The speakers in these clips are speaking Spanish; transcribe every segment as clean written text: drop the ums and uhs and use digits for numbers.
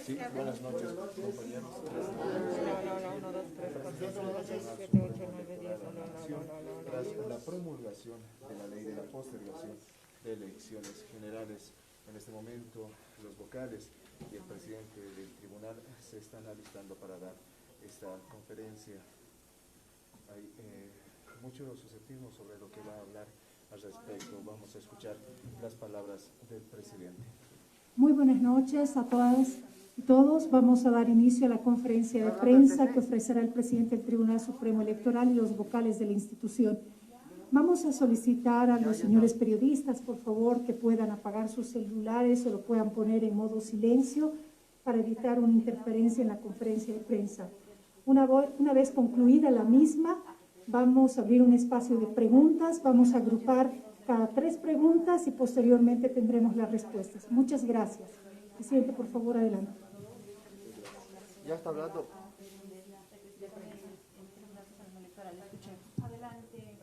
Sí, buenas noches, compañeros. Tras la promulgación de la ley de la postergación de elecciones generales, en este momento los vocales y el presidente del tribunal se están alistando para dar esta conferencia. Hay mucho susceptible sobre lo que va a hablar al respecto. Vamos a escuchar las palabras del presidente. Muy buenas noches a todas y todos. Vamos a dar inicio a la conferencia de prensa que ofrecerá el presidente del Tribunal Supremo Electoral y los vocales de la institución. Vamos a solicitar a los señores periodistas, por favor, que puedan apagar sus celulares o lo puedan poner en modo silencio para evitar una interferencia en la conferencia de prensa. Una vez concluida la misma, vamos a abrir un espacio de preguntas, vamos a agrupar cada 3 preguntas y posteriormente tendremos las respuestas. Muchas gracias. Presidente, por favor, adelante. Ya está hablando.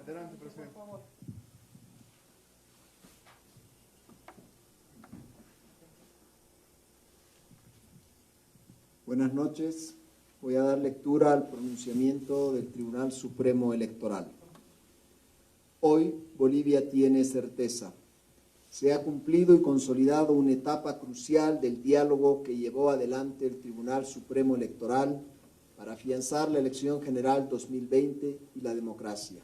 Adelante, presidente. Por favor. Buenas noches. Voy a dar lectura al pronunciamiento del Tribunal Supremo Electoral. Hoy Bolivia tiene certeza. Se ha cumplido y consolidado una etapa crucial del diálogo que llevó adelante el Tribunal Supremo Electoral para afianzar la elección general 2020 y la democracia.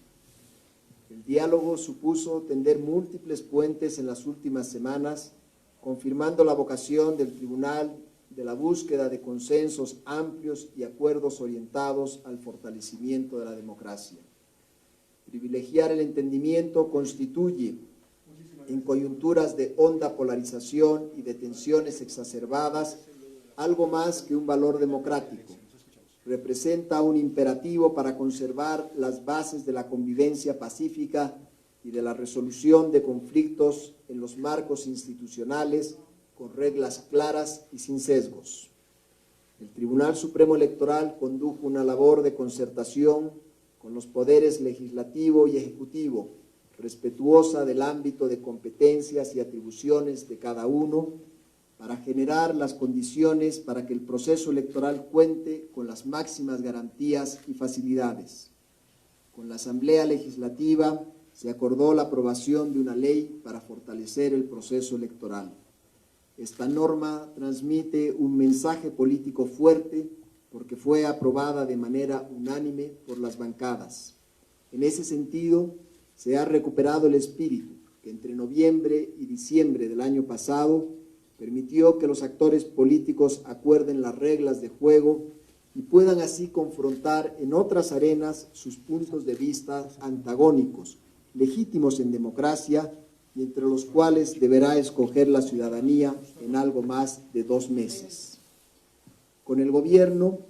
El diálogo supuso tender múltiples puentes en las últimas semanas, confirmando la vocación del Tribunal de la búsqueda de consensos amplios y acuerdos orientados al fortalecimiento de la democracia. Privilegiar el entendimiento constituye, en coyunturas de honda polarización y de tensiones exacerbadas, algo más que un valor democrático. Representa un imperativo para conservar las bases de la convivencia pacífica y de la resolución de conflictos en los marcos institucionales con reglas claras y sin sesgos. El Tribunal Supremo Electoral condujo una labor de concertación con los poderes legislativo y ejecutivo, respetuosa del ámbito de competencias y atribuciones de cada uno, para generar las condiciones para que el proceso electoral cuente con las máximas garantías y facilidades. Con la Asamblea Legislativa se acordó la aprobación de una ley para fortalecer el proceso electoral. Esta norma transmite un mensaje político fuerte porque fue aprobada de manera unánime por las bancadas. En ese sentido, se ha recuperado el espíritu que entre noviembre y diciembre del año pasado permitió que los actores políticos acuerden las reglas de juego y puedan así confrontar en otras arenas sus puntos de vista antagónicos, legítimos en democracia y entre los cuales deberá escoger la ciudadanía en algo más de 2 meses. Con el gobierno,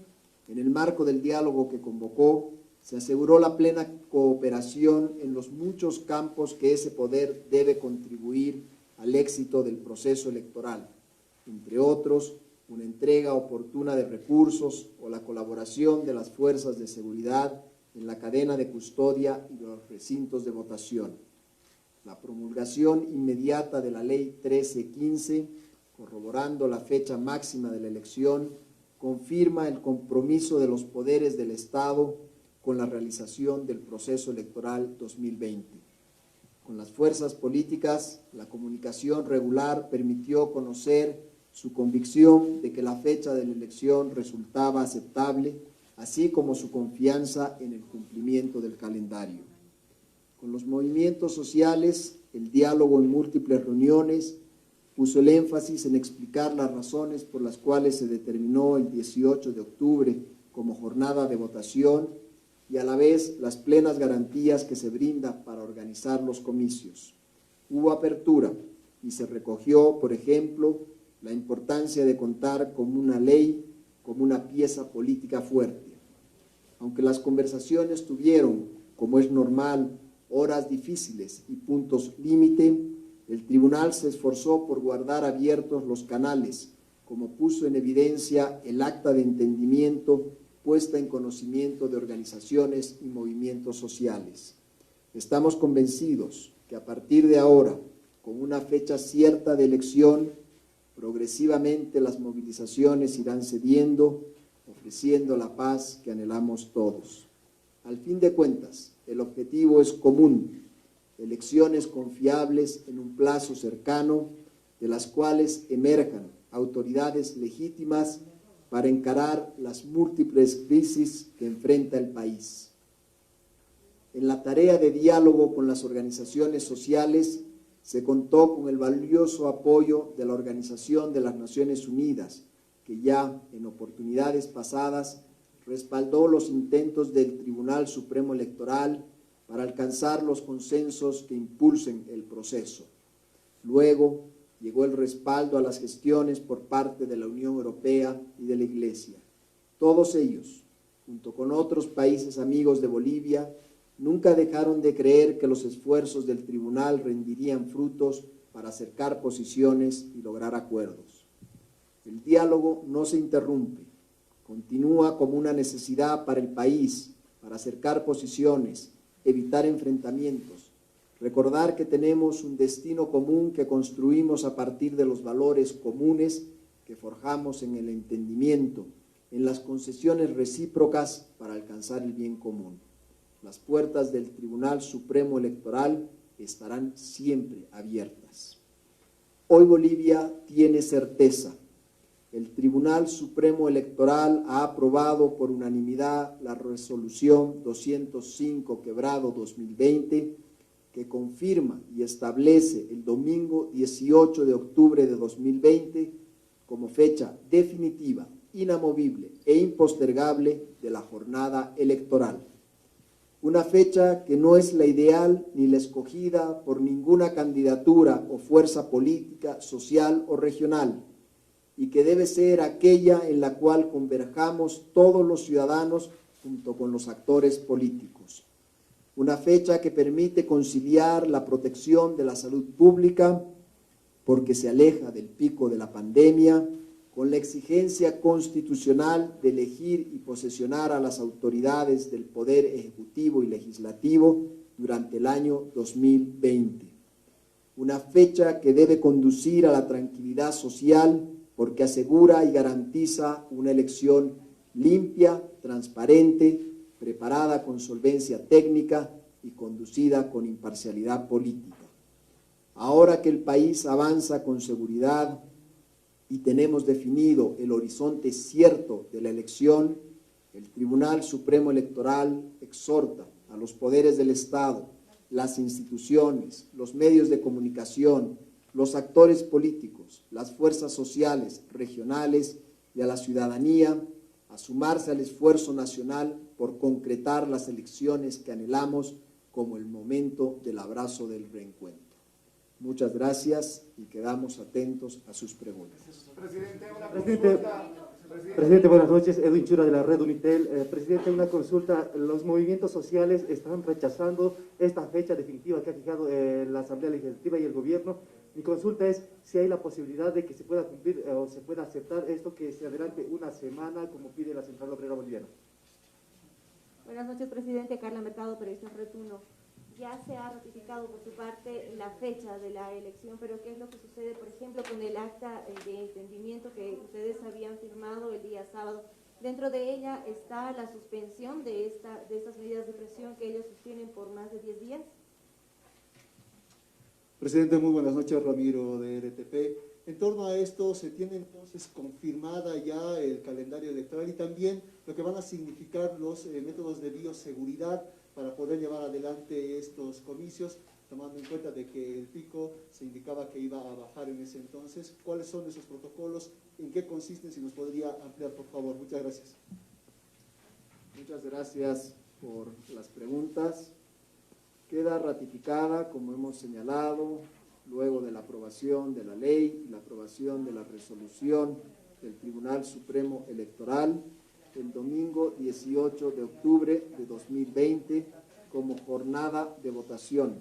en el marco del diálogo que convocó, se aseguró la plena cooperación en los muchos campos que ese poder debe contribuir al éxito del proceso electoral, entre otros, una entrega oportuna de recursos o la colaboración de las fuerzas de seguridad en la cadena de custodia y los recintos de votación. La promulgación inmediata de la Ley 1315, corroborando la fecha máxima de la elección, confirma el compromiso de los poderes del Estado con la realización del proceso electoral 2020. Con las fuerzas políticas, la comunicación regular permitió conocer su convicción de que la fecha de la elección resultaba aceptable, así como su confianza en el cumplimiento del calendario. Con los movimientos sociales, el diálogo en múltiples reuniones puso el énfasis en explicar las razones por las cuales se determinó el 18 de octubre como jornada de votación y a la vez las plenas garantías que se brinda para organizar los comicios. Hubo apertura y se recogió, por ejemplo, la importancia de contar con una ley como una pieza política fuerte. Aunque las conversaciones tuvieron, como es normal, horas difíciles y puntos límite, el tribunal se esforzó por guardar abiertos los canales, como puso en evidencia el acta de entendimiento puesta en conocimiento de organizaciones y movimientos sociales. Estamos convencidos que a partir de ahora, con una fecha cierta de elección, progresivamente las movilizaciones irán cediendo, ofreciendo la paz que anhelamos todos. Al fin de cuentas, el objetivo es común: elecciones confiables en un plazo cercano, de las cuales emerjan autoridades legítimas para encarar las múltiples crisis que enfrenta el país. En la tarea de diálogo con las organizaciones sociales se contó con el valioso apoyo de la Organización de las Naciones Unidas, que ya en oportunidades pasadas respaldó los intentos del Tribunal Supremo Electoral para alcanzar los consensos que impulsen el proceso. Luego llegó el respaldo a las gestiones por parte de la Unión Europea y de la Iglesia. Todos ellos, junto con otros países amigos de Bolivia, nunca dejaron de creer que los esfuerzos del tribunal rendirían frutos para acercar posiciones y lograr acuerdos. El diálogo no se interrumpe, continúa como una necesidad para el país, para acercar posiciones, evitar enfrentamientos, recordar que tenemos un destino común que construimos a partir de los valores comunes que forjamos en el entendimiento, en las concesiones recíprocas para alcanzar el bien común. Las puertas del Tribunal Supremo Electoral estarán siempre abiertas. Hoy Bolivia tiene certeza. El Tribunal Supremo Electoral ha aprobado por unanimidad la resolución 205/2020 que confirma y establece el domingo 18 de octubre de 2020 como fecha definitiva, inamovible e impostergable de la jornada electoral. Una fecha que no es la ideal ni la escogida por ninguna candidatura o fuerza política, social o regional, y que debe ser aquella en la cual converjamos todos los ciudadanos junto con los actores políticos. Una fecha que permite conciliar la protección de la salud pública, porque se aleja del pico de la pandemia, con la exigencia constitucional de elegir y posesionar a las autoridades del Poder Ejecutivo y Legislativo durante el año 2020. Una fecha que debe conducir a la tranquilidad social porque asegura y garantiza una elección limpia, transparente, preparada con solvencia técnica y conducida con imparcialidad política. Ahora que el país avanza con seguridad y tenemos definido el horizonte cierto de la elección, el Tribunal Supremo Electoral exhorta a los poderes del Estado, las instituciones, los medios de comunicación, los actores políticos, las fuerzas sociales, regionales y a la ciudadanía a sumarse al esfuerzo nacional por concretar las elecciones que anhelamos como el momento del abrazo del reencuentro. Muchas gracias y quedamos atentos a sus preguntas. Presidente, buenas noches. Edwin Chura de la Red Unitel. Presidente, una consulta. Los movimientos sociales están rechazando esta fecha definitiva que ha fijado la Asamblea Legislativa y el Gobierno. Mi consulta es si hay la posibilidad de que se pueda cumplir o se pueda aceptar esto que se adelante una semana como pide la Central Obrera Boliviana. Buenas noches, presidente. Carla Mercado, periodista Red 1. Ya se ha ratificado por su parte la fecha de la elección, pero ¿qué es lo que sucede, por ejemplo, con el acta de entendimiento que ustedes habían firmado el día sábado? Dentro de ella está la suspensión de estas medidas de presión que ellos sostienen por más de 10 días. Presidente, muy buenas noches, Ramiro de RTP. En torno a esto, se tiene entonces confirmada ya el calendario electoral y también lo que van a significar los métodos de bioseguridad para poder llevar adelante estos comicios, tomando en cuenta de que el pico se indicaba que iba a bajar en ese entonces. ¿Cuáles son esos protocolos? ¿En qué consisten? Si nos podría ampliar, por favor. Muchas gracias. Muchas gracias por las preguntas. Queda ratificada, como hemos señalado, luego de la aprobación de la ley y la aprobación de la resolución del Tribunal Supremo Electoral, el domingo 18 de octubre de 2020 como jornada de votación.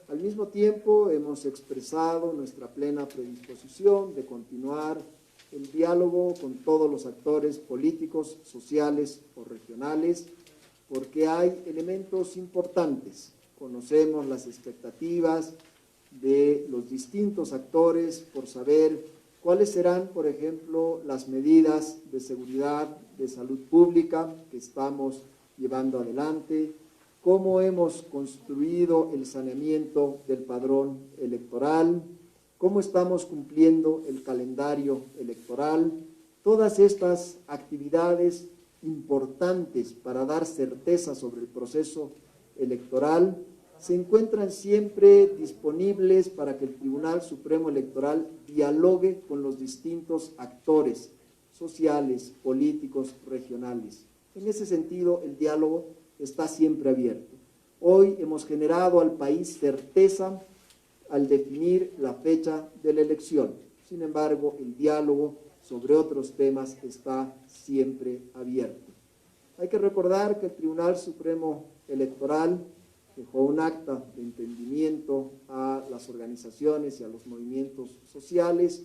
Al mismo tiempo, hemos expresado nuestra plena predisposición de continuar el diálogo con todos los actores políticos, sociales o regionales, porque hay elementos importantes conocemos las expectativas de los distintos actores por saber cuáles serán, por ejemplo, las medidas de seguridad, de salud pública que estamos llevando adelante, cómo hemos construido el saneamiento del padrón electoral, cómo estamos cumpliendo el calendario electoral. Todas estas actividades importantes para dar certeza sobre el proceso electoral se encuentran siempre disponibles para que el Tribunal Supremo Electoral dialogue con los distintos actores sociales, políticos, regionales. En ese sentido, el diálogo está siempre abierto. Hoy hemos generado al país certeza al definir la fecha de la elección. Sin embargo, el diálogo sobre otros temas está siempre abierto. Hay que recordar que el Tribunal Supremo Electoral dejó un acta de entendimiento a las organizaciones y a los movimientos sociales,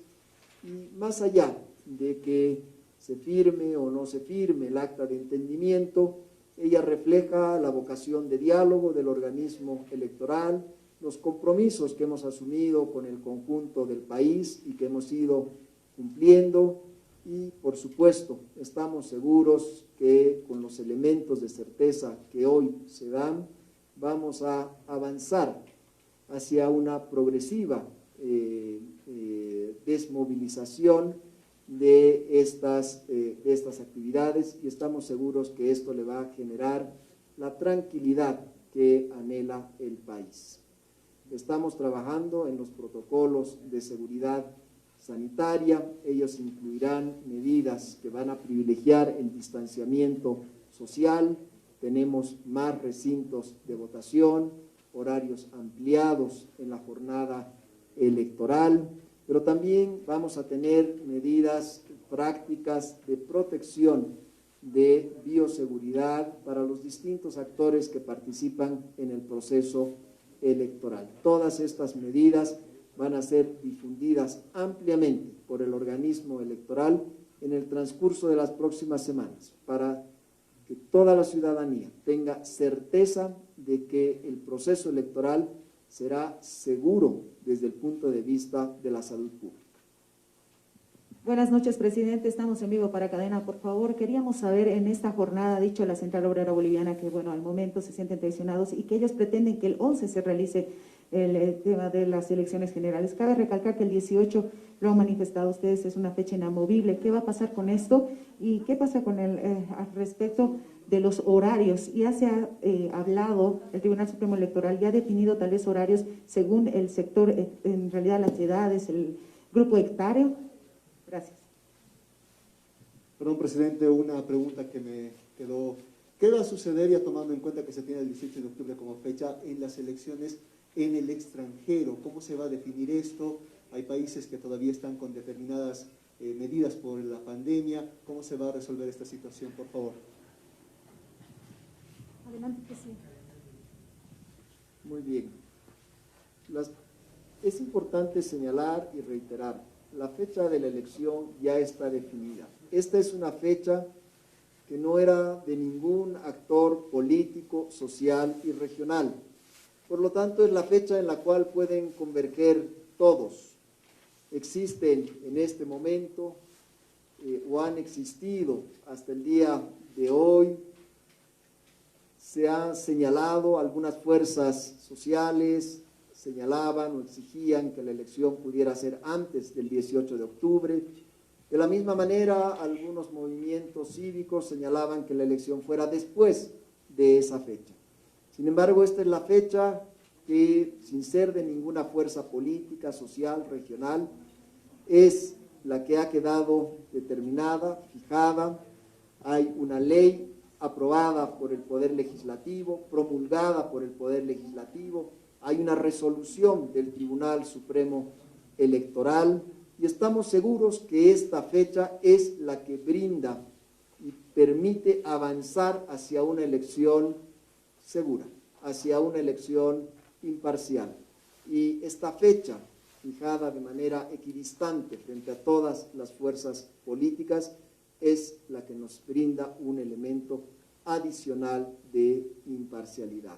y más allá de que se firme o no se firme el acta de entendimiento, ella refleja la vocación de diálogo del organismo electoral, los compromisos que hemos asumido con el conjunto del país y que hemos ido cumpliendo, y por supuesto estamos seguros que con los elementos de certeza que hoy se dan, vamos a avanzar hacia una progresiva desmovilización de estas actividades, y estamos seguros que esto le va a generar la tranquilidad que anhela el país. Estamos trabajando en los protocolos de seguridad sanitaria. Ellos incluirán medidas que van a privilegiar el distanciamiento social. Tenemos más recintos de votación, horarios ampliados en la jornada electoral, pero también vamos a tener medidas prácticas de protección, de bioseguridad para los distintos actores que participan en el proceso electoral. Todas estas medidas van a ser difundidas ampliamente por el organismo electoral en el transcurso de las próximas semanas, para que toda la ciudadanía tenga certeza de que el proceso electoral será seguro desde el punto de vista de la salud pública. Buenas noches, presidente. Estamos en vivo para Cadena. Por favor, queríamos saber en esta jornada, ha dicho la Central Obrera Boliviana que, bueno, al momento se sienten traicionados y que ellos pretenden que el 11 se realice el tema de las elecciones generales. Cabe recalcar que el 18 lo han manifestado ustedes, es una fecha inamovible. ¿Qué va a pasar con esto? ¿Y qué pasa con al respecto de los horarios? Ya se ha hablado, el Tribunal Supremo Electoral ya ha definido tal vez horarios según el sector, en realidad las edades, el grupo hectáreo. Gracias. Perdón, presidente, una pregunta que me quedó. ¿Qué va a suceder, ya tomando en cuenta que se tiene el 18 de octubre como fecha, en las elecciones en el extranjero? ¿Cómo se va a definir esto? Hay países que todavía están con determinadas medidas por la pandemia. ¿Cómo se va a resolver esta situación, por favor? Adelante, presidente. Muy bien. Es importante señalar y reiterar, la fecha de la elección ya está definida. Esta es una fecha que no era de ningún actor político, social y regional. Por lo tanto, es la fecha en la cual pueden converger todos. Existen en este momento o han existido hasta el día de hoy, se han señalado algunas fuerzas sociales, señalaban o exigían que la elección pudiera ser antes del 18 de octubre. De la misma manera, algunos movimientos cívicos señalaban que la elección fuera después de esa fecha. Sin embargo, esta es la fecha que, sin ser de ninguna fuerza política, social, regional, es la que ha quedado determinada, fijada. Hay una ley aprobada por el Poder Legislativo, promulgada por el Poder Legislativo, hay una resolución del Tribunal Supremo Electoral, y estamos seguros que esta fecha es la que brinda y permite avanzar hacia una elección segura, hacia una elección imparcial. Y esta fecha, fijada de manera equidistante frente a todas las fuerzas políticas, es la que nos brinda un elemento adicional de imparcialidad.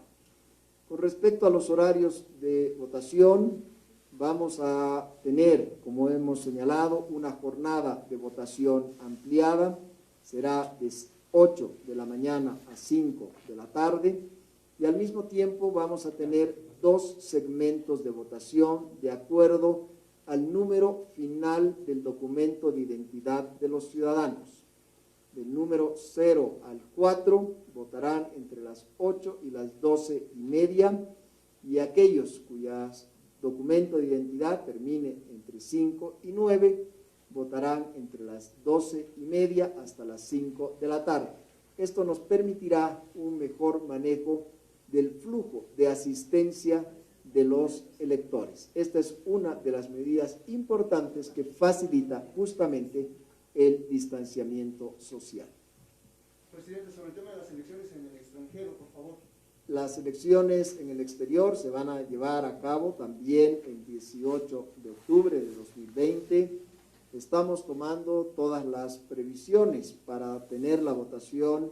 Con respecto a los horarios de votación, vamos a tener, como hemos señalado, una jornada de votación ampliada. Será de 8 de la mañana a 5 de la tarde y al mismo tiempo vamos a tener 2 segmentos de votación de acuerdo al número final del documento de identidad de los ciudadanos. Del número 0 al 4 votarán entre las 8 y las 12:30 y aquellos cuyas documento de identidad termine entre 5 y 9 votarán entre las 12:30 hasta las 5 de la tarde. Esto nos permitirá un mejor manejo del flujo de asistencia de los electores. Esta es una de las medidas importantes que facilita justamente el distanciamiento social. Presidente, sobre el tema de las elecciones en el extranjero, por favor. Las elecciones en el exterior se van a llevar a cabo también el 18 de octubre de 2020. Estamos tomando todas las previsiones para tener la votación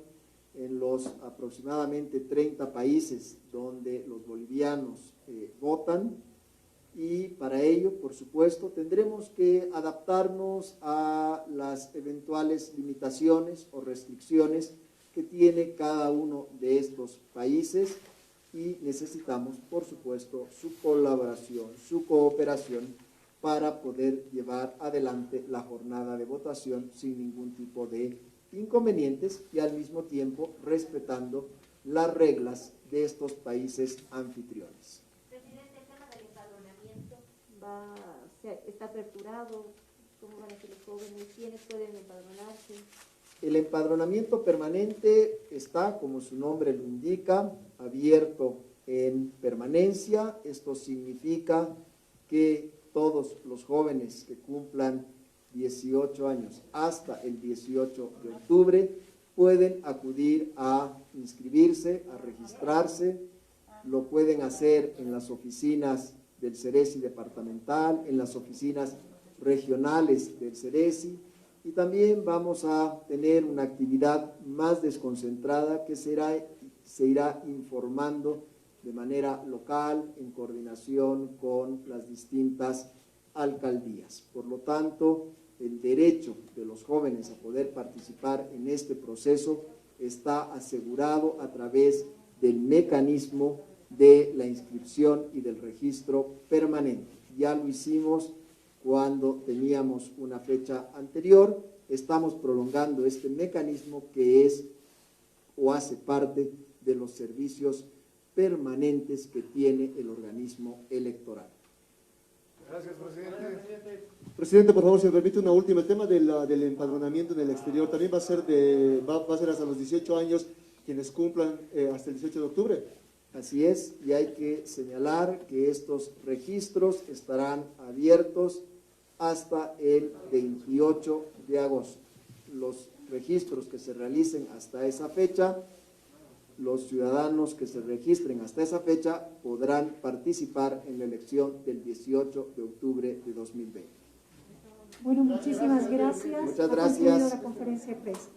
en los aproximadamente 30 países donde los bolivianos votan y para ello, por supuesto, tendremos que adaptarnos a las eventuales limitaciones o restricciones que tiene cada uno de estos países y necesitamos, por supuesto, su colaboración, su cooperación para poder llevar adelante la jornada de votación sin ningún tipo de inconvenientes y al mismo tiempo respetando las reglas de estos países anfitriones. Presidente, el tema del empadronamiento está aperturado. ¿Cómo van a ser los jóvenes? ¿Quiénes pueden empadronarse? El empadronamiento permanente está, como su nombre lo indica, abierto en permanencia. Esto significa que todos los jóvenes que cumplan 18 años hasta el 18 de octubre pueden acudir a inscribirse, a registrarse. Lo pueden hacer en las oficinas del CERESI departamental, en las oficinas regionales del CERESI. Y también vamos a tener una actividad más desconcentrada que se irá informando de manera local en coordinación con las distintas alcaldías. Por lo tanto, el derecho de los jóvenes a poder participar en este proceso está asegurado a través del mecanismo de la inscripción y del registro permanente. Ya lo hicimos cuando teníamos una fecha anterior, estamos prolongando este mecanismo que es o hace parte de los servicios permanentes que tiene el organismo electoral. Gracias, presidente. Presidente, por favor, si me permite una última. El tema del empadronamiento en el exterior también va a ser hasta los 18 años quienes cumplan hasta el 18 de octubre. Así es, y hay que señalar que estos registros estarán abiertos hasta el 28 de agosto. Los registros que se realicen hasta esa fecha, los ciudadanos que se registren hasta esa fecha podrán participar en la elección del 18 de octubre de 2020. Bueno, muchísimas gracias. Muchas Ha concluido gracias. la conferencia de prensa.